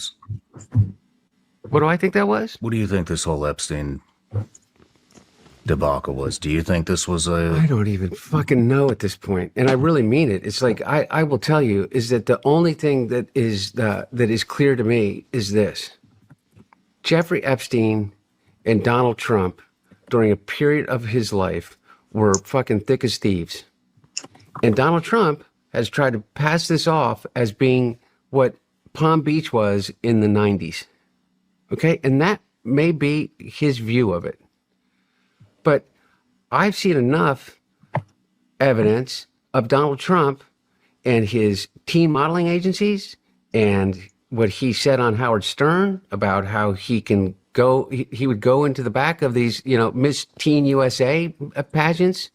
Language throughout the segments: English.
was? What do I think that was? What do you think this whole Epstein debacle was? Do you think this was I don't even fucking know at this point, and I really mean it. It's like I will tell you is that the only thing that is clear to me is this: Jeffrey Epstein and Donald Trump, during a period of his life, were fucking thick as thieves, and Donald Trump has tried to pass this off as being what Palm Beach was in the 90s. Okay, and that may be his view of it, but I've seen enough evidence of Donald Trump and his teen modeling agencies and what he said on Howard Stern about how he can go, he would go into the back of these, Miss Teen USA pageants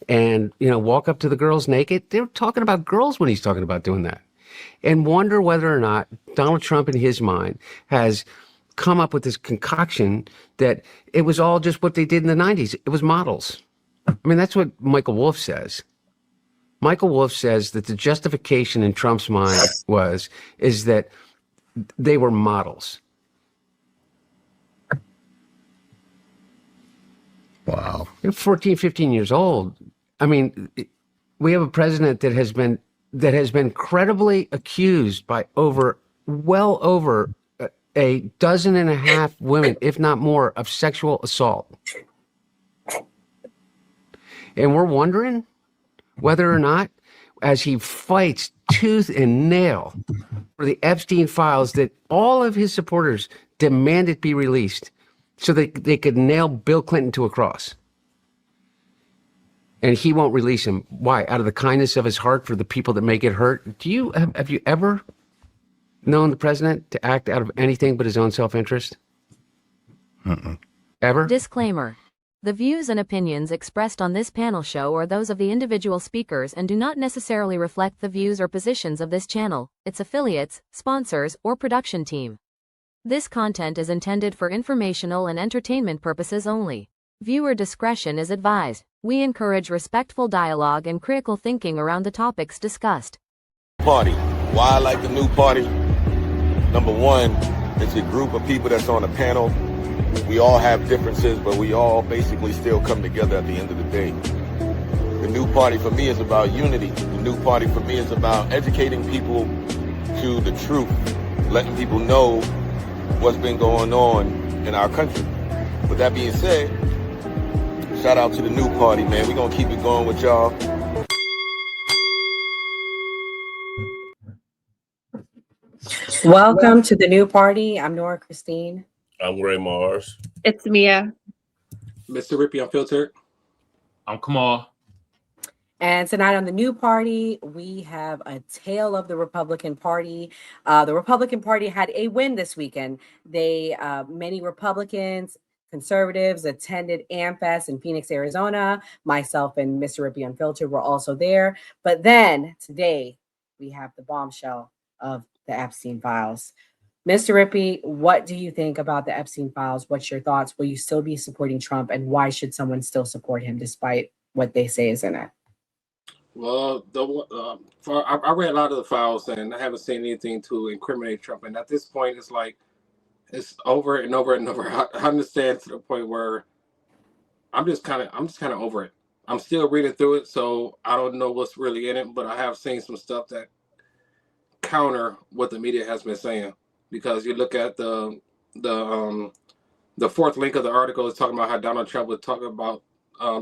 and, walk up to the girls naked. They're talking about girls when he's talking about doing that, and wonder whether or not Donald Trump in his mind has come up with this concoction that it was all just what they did in the 90s. It was models. I mean, that's what Michael Wolff says. Michael Wolff says that the justification in Trump's mind is that they were models. Wow. They're 14, 15 years old. I mean, we have a president that has been credibly accused by well over a dozen and a half women, if not more, of sexual assault. And we're wondering whether or not, as he fights tooth and nail for the Epstein files that all of his supporters demanded be released so that they could nail Bill Clinton to a cross. And he won't release him. Why? Out of the kindness of his heart for the people that may get hurt. Have you ever known the president to act out of anything but his own self-interest? Ever? Disclaimer. The views and opinions expressed on this panel show are those of the individual speakers and do not necessarily reflect the views or positions of this channel, its affiliates, sponsors, or production team. This content is intended for informational and entertainment purposes only. Viewer discretion is advised. We encourage respectful dialogue and critical thinking around the topics discussed. Party. Why I like the new party? Number one, it's a group of people that's on a panel. We all have differences, but we all basically still come together at the end of the day. The new party for me is about unity. The new party for me is about educating people to the truth, letting people know what's been going on in our country. With that being said, shout out to the new party, man. We're going to keep it going with y'all. Welcome to the new party. I'm Nora Christine. I'm Ray Mars. It's Mia. Mr. Rippy Unfiltered. I'm Kamal. And tonight on the new party, we have a tale of the Republican Party. The Republican Party had a win this weekend. Many Republicans, conservatives attended AmFest in Phoenix, Arizona. Myself and Mr. Rippy Unfiltered were also there. But then today we have the bombshell of the Epstein files. Mr. Rippy, what do you think about the Epstein files? What's your thoughts? Will you still be supporting Trump? And why should someone still support him despite what they say is in it? Well, I read a lot of the files and I haven't seen anything to incriminate Trump. And at this point, it's like it's over and over and over. I understand to the point where I'm just kind of over it. I'm still reading through it, so I don't know what's really in it. But I have seen some stuff that counter what the media has been saying. Because you look at the fourth link of the article is talking about how Donald Trump was talking about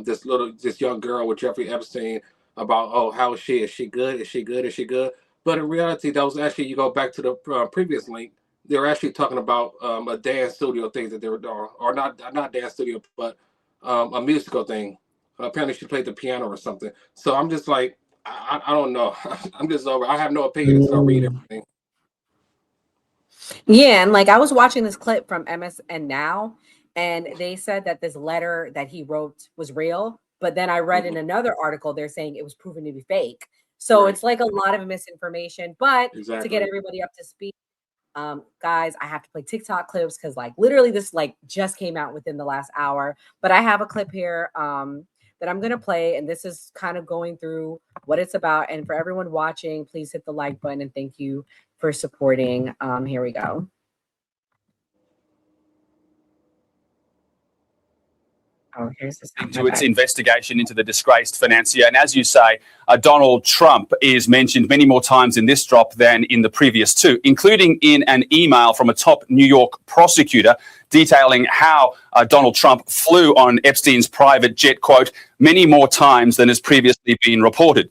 this young girl with Jeffrey Epstein about, oh, how is she? Is she good? Is she good? Is she good? But in reality, that was actually, you go back to the previous link, they were actually talking about a dance studio thing that they were doing, or not dance studio, but a musical thing. Apparently she played the piano or something. So I'm just like, I don't know. I'm just over. I have no opinion, so I read everything. Yeah, and like I was watching this clip from MSN Now, and they said that this letter that he wrote was real, but then I read in another article they're saying it was proven to be fake. So It's like a lot of misinformation. But to get everybody up to speed, guys, I have to play TikTok clips because like literally this like just came out within the last hour. But I have a clip here that I'm gonna play, and this is kind of going through what it's about. And for everyone watching, please hit the like button and thank you for supporting. Here we go. Oh, here's the sound. into its investigation into the disgraced financier. And as you say, Donald Trump is mentioned many more times in this drop than in the previous two, including in an email from a top New York prosecutor detailing how Donald Trump flew on Epstein's private jet, quote, many more times than has previously been reported.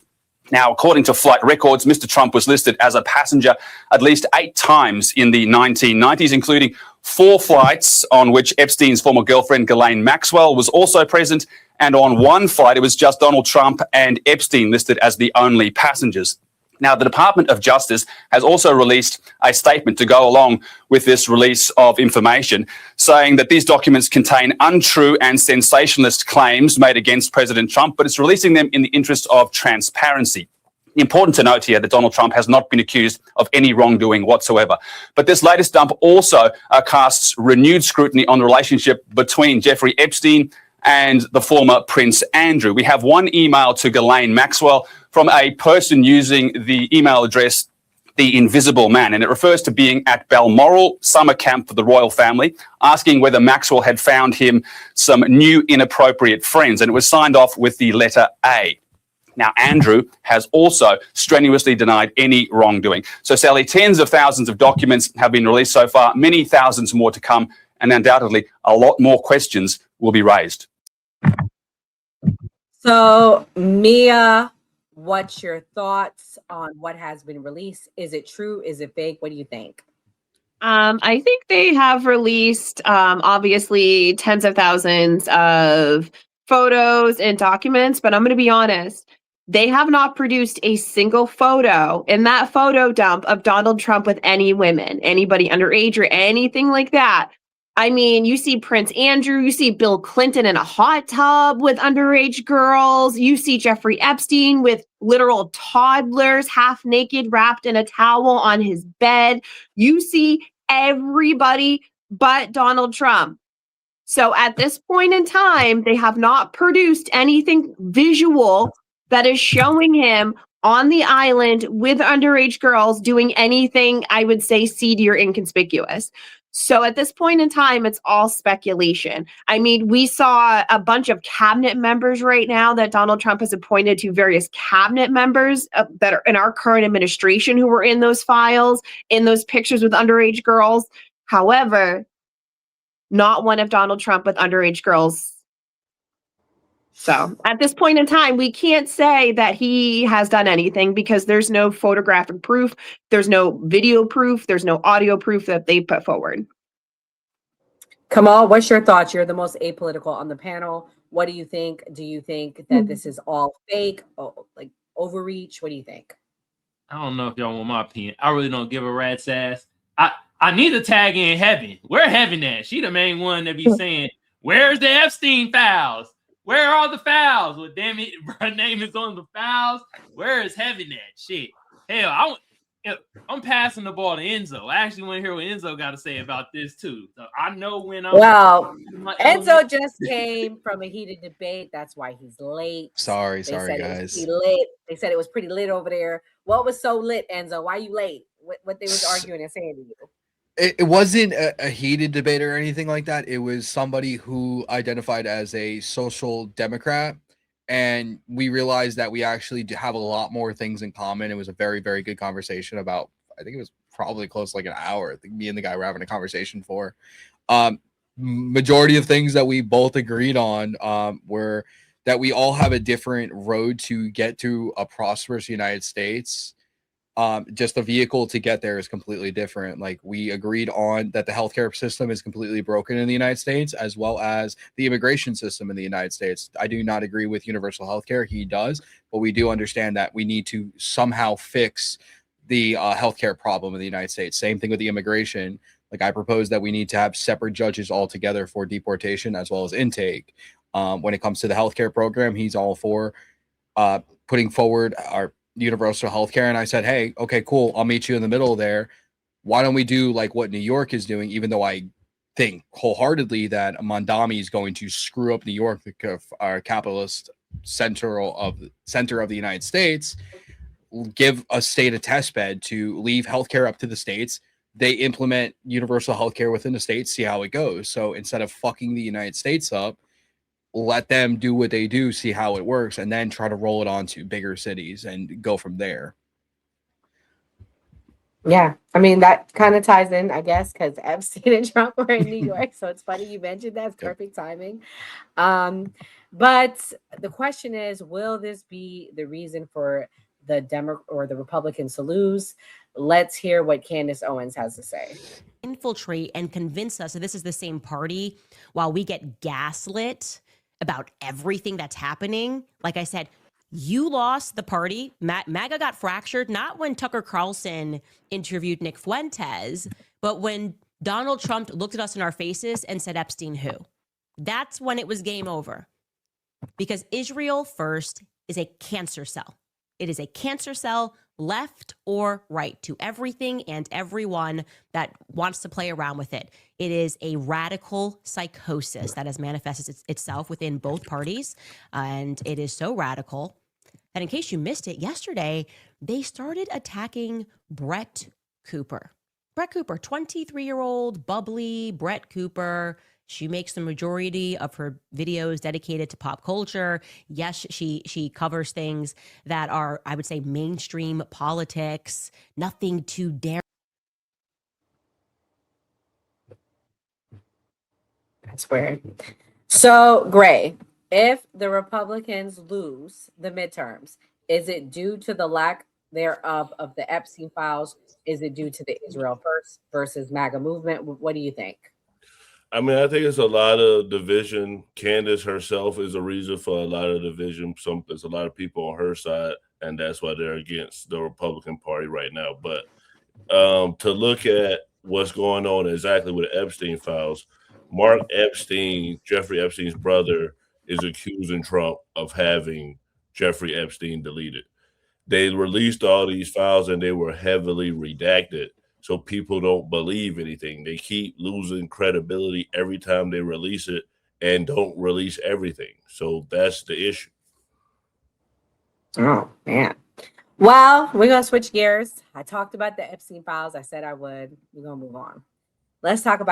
Now, according to flight records, Mr. Trump was listed as a passenger at least 8 times in the 1990s, including 4 flights on which Epstein's former girlfriend, Ghislaine Maxwell, was also present. And on one flight, it was just Donald Trump and Epstein listed as the only passengers. Now, the Department of Justice has also released a statement to go along with this release of information, saying that these documents contain untrue and sensationalist claims made against President Trump, but it's releasing them in the interest of transparency. Important to note here that Donald Trump has not been accused of any wrongdoing whatsoever. But this latest dump also casts renewed scrutiny on the relationship between Jeffrey Epstein and the former Prince Andrew. We have one email to Ghislaine Maxwell from a person using the email address The Invisible Man, and it refers to being at Balmoral summer camp for the royal family, asking whether Maxwell had found him some new inappropriate friends, and it was signed off with the letter A. Now, Andrew has also strenuously denied any wrongdoing. So, Sally, tens of thousands of documents have been released so far, many thousands more to come, and undoubtedly a lot more questions will be raised. So, Mia, what's your thoughts on what has been released? Is it true? Is it fake? What do you think? I think they have released, obviously, tens of thousands of photos and documents, but I'm going to be honest. They have not produced a single photo in that photo dump of Donald Trump with any women, anybody underage or anything like that. I mean, you see Prince Andrew, you see Bill Clinton in a hot tub with underage girls. You see Jeffrey Epstein with literal toddlers, half naked, wrapped in a towel on his bed. You see everybody but Donald Trump. So at this point in time, they have not produced anything visual that is showing him on the island with underage girls doing anything, I would say, seedy or inconspicuous. So at this point in time, it's all speculation. I mean, we saw a bunch of cabinet members right now that Donald Trump has appointed to various cabinet members that are in our current administration who were in those files, in those pictures with underage girls. However, not one of Donald Trump with underage girls. So at this point in time, we can't say that he has done anything because there's no photographic proof, there's no video proof, there's no audio proof that they put forward. Kamal, what's your thoughts? You're the most apolitical on the panel. What do you think? Do you think that this is all fake, like overreach? What do you think? I don't know if y'all want my opinion. I really don't give a rat's ass. I need to tag in Heaven. Where Heaven at? She the main one that be saying, where's the Epstein files? Where are the files? Well, damn it, her name is on the files. Where is Heaven at? Shit. Hell, I'm passing the ball to Enzo. I actually want to hear what Enzo got to say about this too. So I know when I'm. Well, Enzo just came from a heated debate. That's why he's late. Sorry, guys. They said it was pretty lit over there. What was so lit, Enzo? Why you late? What they was arguing and saying to you? It wasn't a heated debate or anything like that. It was somebody who identified as a social democrat, and we realized that we actually have a lot more things in common. It was a very, very good conversation about, I think it was probably close to like an hour. I think me and the guy were having a conversation for. Majority of things that we both agreed on were that we all have a different road to get to a prosperous United States. Just the vehicle to get there is completely different. Like, we agreed on that the healthcare system is completely broken in the United States, as well as the immigration system in the United States. I do not agree with universal healthcare. He does, but we do understand that we need to somehow fix the healthcare problem in the United States. Same thing with the immigration. Like, I propose that we need to have separate judges altogether for deportation as well as intake. When it comes to the healthcare program, he's all for putting forward our universal healthcare, and I said, hey, okay, cool, I'll meet you in the middle there. Why don't we do like what New York is doing, even though I think wholeheartedly that Mondami is going to screw up New York, our capitalist center of the United States. Give a state a test bed to leave healthcare up to the states. They implement universal healthcare within the states, see how it goes. So instead of fucking the United States up, let them do what they do, see how it works, and then try to roll it onto bigger cities and go from there. Yeah, I mean that kind of ties in, I guess, because Epstein and Trump were in New York. So it's funny you mentioned that's perfect timing. But the question is, will this be the reason for the the Republicans to lose? Let's hear what Candace Owens has to say. Infiltrate and convince us that this is the same party while we get gaslit about everything that's happening. Like I said, you lost the party. MAGA got fractured, not when Tucker Carlson interviewed Nick Fuentes, but when Donald Trump looked at us in our faces and said, Epstein who? That's when it was game over. Because Israel first is a cancer cell. It is a cancer cell, left or right, to everything and everyone that wants to play around with it. It is a radical psychosis that has manifested itself within both parties. And it is so radical that, in case you missed it, yesterday, they started attacking Brett Cooper. Brett Cooper, 23-year-old, bubbly Brett Cooper. She makes the majority of her videos dedicated to pop culture. Yes, she covers things that are, I would say, mainstream politics. Nothing too daring. That's weird. So, Gray, if the Republicans lose the midterms, is it due to the lack thereof of the Epstein files? Is it due to the Israel First versus MAGA movement? What do you think? I mean, I think it's a lot of division. Candace herself is a reason for a lot of division. There's a lot of people on her side, and that's why they're against the Republican Party right now. But to look at what's going on exactly with the Epstein files, Mark Epstein, Jeffrey Epstein's brother, is accusing Trump of having Jeffrey Epstein deleted. They released all these files and they were heavily redacted. So people don't believe anything. They keep losing credibility every time they release it and don't release everything. So that's the issue. Oh, man. Well, we're going to switch gears. I talked about the Epstein files. I said I would. We're going to move on. Let's talk about